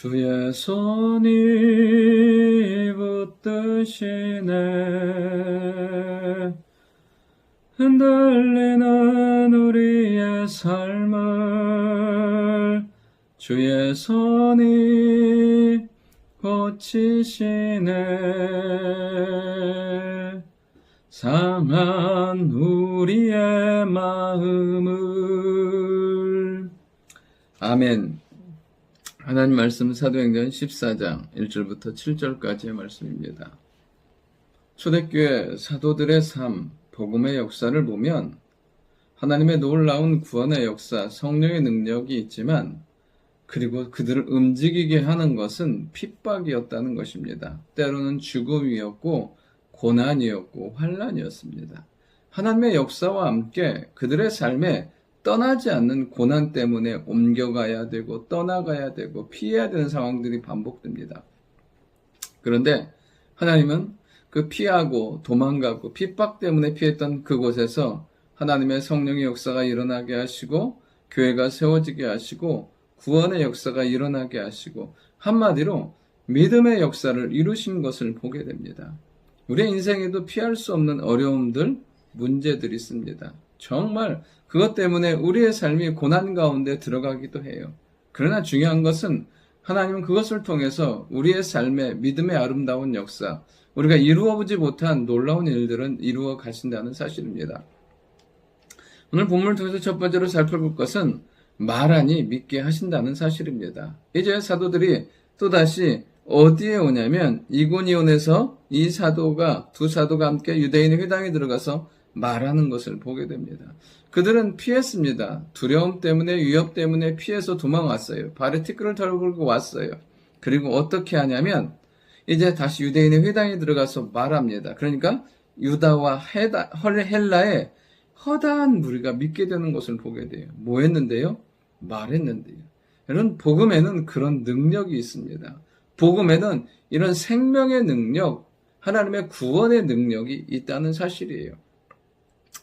주의 손이 붙드시네 흔들리는 우리의 삶을 주의 손이 고치시네 상한 우리의 마음을. 아멘. 하나님 말씀 사도행전 14장 1절부터 7절까지의 말씀입니다. 초대교회 사도들의 삶, 복음의 역사를 보면 하나님의 놀라운 구원의 역사, 성령의 능력이 있지만 그리고 그들을 움직이게 하는 것은 핍박이었다는 것입니다. 때로는 죽음이었고 고난이었고 환난이었습니다. 하나님의 역사와 함께 그들의 삶에 떠나지 않는 고난 때문에 옮겨가야 되고 떠나가야 되고 피해야 되는 상황들이 반복됩니다. 그런데 하나님은 그 피하고 도망가고 핍박 때문에 피했던 그곳에서 하나님의 성령의 역사가 일어나게 하시고 교회가 세워지게 하시고 구원의 역사가 일어나게 하시고 한마디로 믿음의 역사를 이루신 것을 보게 됩니다. 우리의 인생에도 피할 수 없는 어려움들, 문제들이 있습니다. 정말 그것 때문에 우리의 삶이 고난 가운데 들어가기도 해요. 그러나 중요한 것은 하나님은 그것을 통해서 우리의 삶의 믿음의 아름다운 역사, 우리가 이루어보지 못한 놀라운 일들은 이루어 가신다는 사실입니다. 오늘 본문을 통해서 첫 번째로 살펴볼 것은 말하니 믿게 하신다는 사실입니다. 이제 사도들이 또다시 어디에 오냐면 이고니온에서 이 사도가 두 사도가 함께 유대인의 회당에 들어가서 말하는 것을 보게 됩니다. 그들은 피했습니다. 두려움 때문에 위협 때문에 피해서 도망왔어요. 발에 티끌을 털고 왔어요. 그리고 어떻게 하냐면 이제 다시 유대인의 회당에 들어가서 말합니다. 그러니까 유다와 헬라의 허다한 무리가 믿게 되는 것을 보게 돼요. 뭐 했는데요? 말했는데요. 여러분, 복음에는 그런 능력이 있습니다. 복음에는 이런 생명의 능력, 하나님의 구원의 능력이 있다는 사실이에요.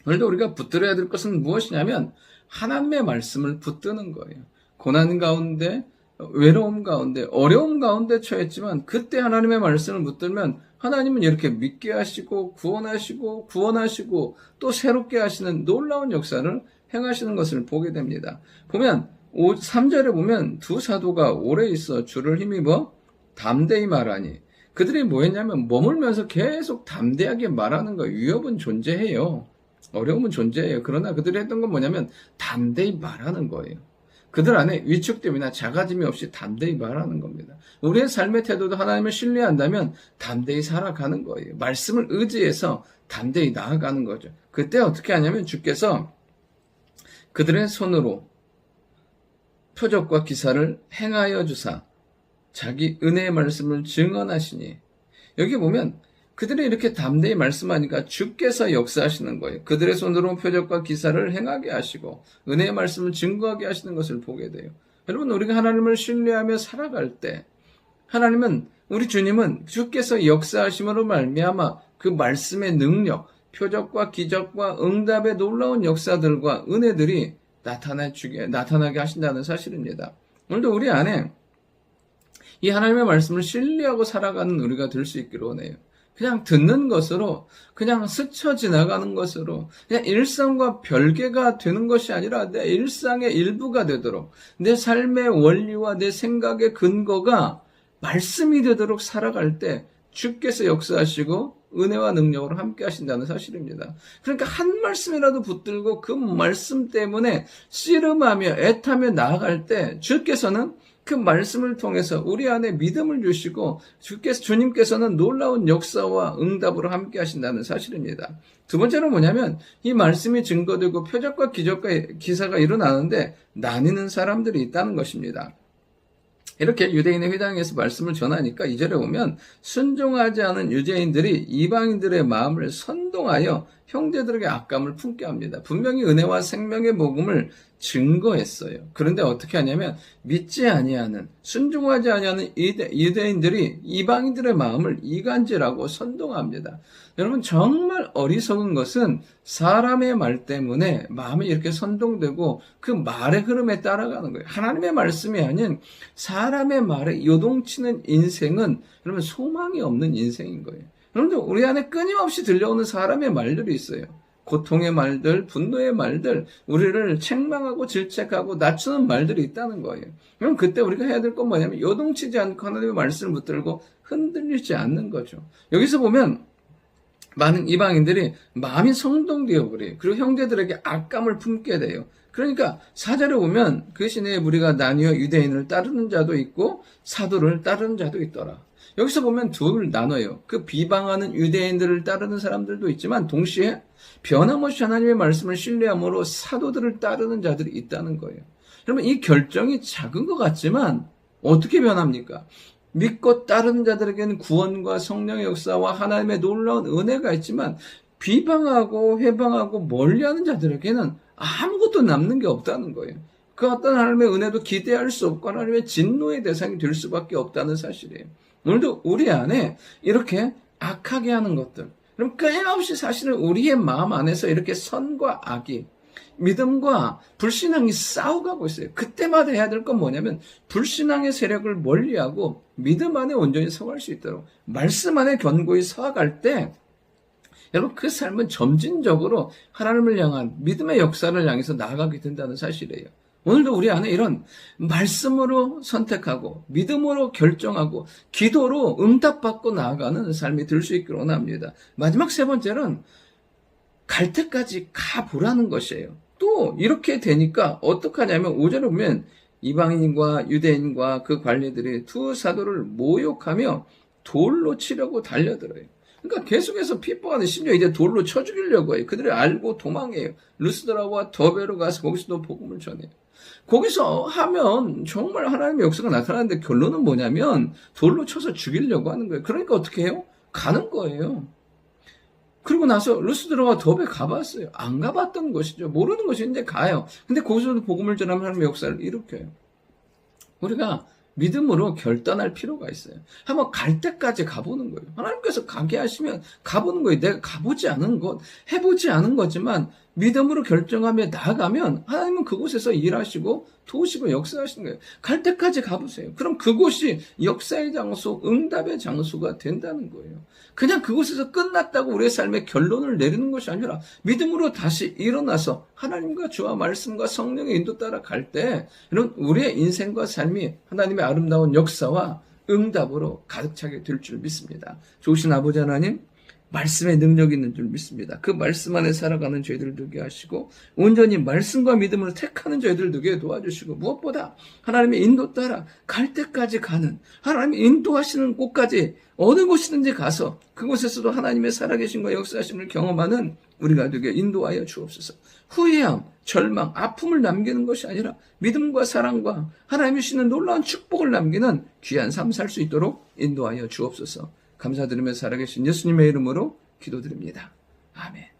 오늘도 우리가 붙들어야 될 것은 무엇이냐면 하나님의 말씀을 붙드는 거예요. 고난 가운데, 외로움 가운데, 어려움 가운데 처했지만 그때 하나님의 말씀을 붙들면 하나님은 이렇게 믿게 하시고 구원하시고 또 새롭게 하시는 놀라운 역사를 행하시는 것을 보게 됩니다. 보면 3절에 보면 두 사도가 오래 있어 주를 힘입어 담대히 말하니 그들이 뭐 했냐면 머물면서 계속 담대하게 말하는 거예요. 위협은 존재해요. 어려움은 존재해요. 그러나 그들이 했던 건 뭐냐면 담대히 말하는 거예요. 그들 안에 위축됨이나 작아짐이 없이 담대히 말하는 겁니다. 우리의 삶의 태도도 하나님을 신뢰한다면 담대히 살아가는 거예요. 말씀을 의지해서 담대히 나아가는 거죠. 그때 어떻게 하냐면 주께서 그들의 손으로 표적과 기사를 행하여 주사 자기 은혜의 말씀을 증언하시니 여기 보면 그들이 이렇게 담대히 말씀하니까 주께서 역사하시는 거예요. 그들의 손으로 표적과 기사를 행하게 하시고 은혜의 말씀을 증거하게 하시는 것을 보게 돼요. 여러분, 우리가 하나님을 신뢰하며 살아갈 때 하나님은, 우리 주님은 주께서 역사하심으로 말미암아 그 말씀의 능력, 표적과 기적과 응답의 놀라운 역사들과 은혜들이 나타나게 하신다는 사실입니다. 오늘도 우리 안에 이 하나님의 말씀을 신뢰하고 살아가는 우리가 될 수 있기를 원해요. 그냥 듣는 것으로, 그냥 스쳐 지나가는 것으로, 그냥 일상과 별개가 되는 것이 아니라 내 일상의 일부가 되도록, 내 삶의 원리와 내 생각의 근거가 말씀이 되도록 살아갈 때 주께서 역사하시고 은혜와 능력으로 함께 하신다는 사실입니다. 그러니까 한 말씀이라도 붙들고 그 말씀 때문에 씨름하며 애타며 나아갈 때 주께서는 그 말씀을 통해서 우리 안에 믿음을 주시고 주님께서는 놀라운 역사와 응답으로 함께 하신다는 사실입니다. 두 번째는 뭐냐면 이 말씀이 증거되고 표적과 기사가 일어나는데 나뉘는 사람들이 있다는 것입니다. 이렇게 유대인의 회당에서 말씀을 전하니까 2절에 보면 순종하지 않은 유대인들이 이방인들의 마음을 선동하여 형제들에게 악감을 품게 합니다. 분명히 은혜와 생명의 복음을 증거했어요. 그런데 어떻게 하냐면 믿지 아니하는, 순종하지 아니하는 유대인들이 이방인들의 마음을 이간질하고 선동합니다. 여러분, 정말 어리석은 것은 사람의 말 때문에 마음이 이렇게 선동되고 그 말의 흐름에 따라가는 거예요. 하나님의 말씀이 아닌 사람의 말에 요동치는 인생은 여러분 소망이 없는 인생인 거예요. 여러분들, 우리 안에 끊임없이 들려오는 사람의 말들이 있어요. 고통의 말들, 분노의 말들, 우리를 책망하고 질책하고 낮추는 말들이 있다는 거예요. 그럼 그때 우리가 해야 될 건 뭐냐면 요동치지 않고 하나님의 말씀을 붙들고 흔들리지 않는 거죠. 여기서 보면 많은 이방인들이 마음이 성동되어 버려요. 그리고 형제들에게 악감을 품게 돼요. 그러니까 4절에 보면 그 시내에 무리가 나뉘어 유대인을 따르는 자도 있고 사도를 따르는 자도 있더라. 여기서 보면 둘 나눠요. 그 비방하는 유대인들을 따르는 사람들도 있지만 동시에 변함없이 하나님의 말씀을 신뢰함으로 사도들을 따르는 자들이 있다는 거예요. 여러분, 이 결정이 작은 것 같지만 어떻게 변합니까? 믿고 따르는 자들에게는 구원과 성령의 역사와 하나님의 놀라운 은혜가 있지만 비방하고 회방하고 멀리하는 자들에게는 아무것도 남는 게 없다는 거예요. 그 어떤 하나님의 은혜도 기대할 수 없고 하나님의 진노의 대상이 될 수밖에 없다는 사실이에요. 오늘도 우리 안에 이렇게 악하게 하는 것들, 그럼 끊임없이 사실은 우리의 마음 안에서 이렇게 선과 악이, 믿음과 불신앙이 싸워가고 있어요. 그때마다 해야 될 건 뭐냐면 불신앙의 세력을 멀리하고 믿음 안에 온전히 서갈 수 있도록 말씀 안에 견고히 서갈 때 여러분, 그 삶은 점진적으로 하나님을 향한 믿음의 역사를 향해서 나아가게 된다는 사실이에요. 오늘도 우리 안에 이런 말씀으로 선택하고 믿음으로 결정하고 기도로 응답받고 나아가는 삶이 될 수 있기를 원합니다. 마지막 세 번째는 갈 때까지 가보라는 것이에요. 또 이렇게 되니까 어떡하냐면 5절에 보면 이방인과 유대인과 그 관리들이 두 사도를 모욕하며 돌로 치려고 달려들어요. 그러니까 계속해서 핍박하는, 심지어 이제 돌로 쳐 죽이려고 해요. 그들이 알고 도망해요. 루스드라와 더베로 가서 거기서도 복음을 전해요. 거기서 하면 정말 하나님의 역사가 나타나는데 결론은 뭐냐면 돌로 쳐서 죽이려고 하는 거예요. 그러니까 어떻게 해요? 가는 거예요. 그리고 나서 루스드라와 더베 가봤어요. 안 가봤던 것이죠. 모르는 것인데 가요. 근데 거기서도 복음을 전하면 하나님의 역사를 일으켜요. 우리가 믿음으로 결단할 필요가 있어요. 한번 갈 때까지 가보는 거예요. 하나님께서 가게 하시면 가보는 거예요. 내가 가보지 않은 것, 해보지 않은 거지만 믿음으로 결정하며 나아가면 하나님은 그곳에서 일하시고 도우시고 역사하시는 거예요. 갈 때까지 가보세요. 그럼 그곳이 역사의 장소, 응답의 장소가 된다는 거예요. 그냥 그곳에서 끝났다고 우리의 삶의 결론을 내리는 것이 아니라 믿음으로 다시 일어나서 하나님과 주와 말씀과 성령의 인도 따라 갈 때 이런 우리의 인생과 삶이 하나님의 아름다운 역사와 응답으로 가득 차게 될 줄 믿습니다. 좋으신 아버지 하나님, 말씀에 능력이 있는 줄 믿습니다. 그 말씀 안에 살아가는 저희들 되게 하시고 온전히 말씀과 믿음을 택하는 저희들 되게 도와주시고 무엇보다 하나님의 인도 따라 갈 때까지 가는, 하나님의 인도하시는 곳까지 어느 곳이든지 가서 그곳에서도 하나님의 살아계신과 역사하심을 경험하는 우리가 되게 인도하여 주옵소서. 후회함, 절망, 아픔을 남기는 것이 아니라 믿음과 사랑과 하나님이 주시는 놀라운 축복을 남기는 귀한 삶 살 수 있도록 인도하여 주옵소서. 감사드리며 살아계신 예수님의 이름으로 기도드립니다. 아멘.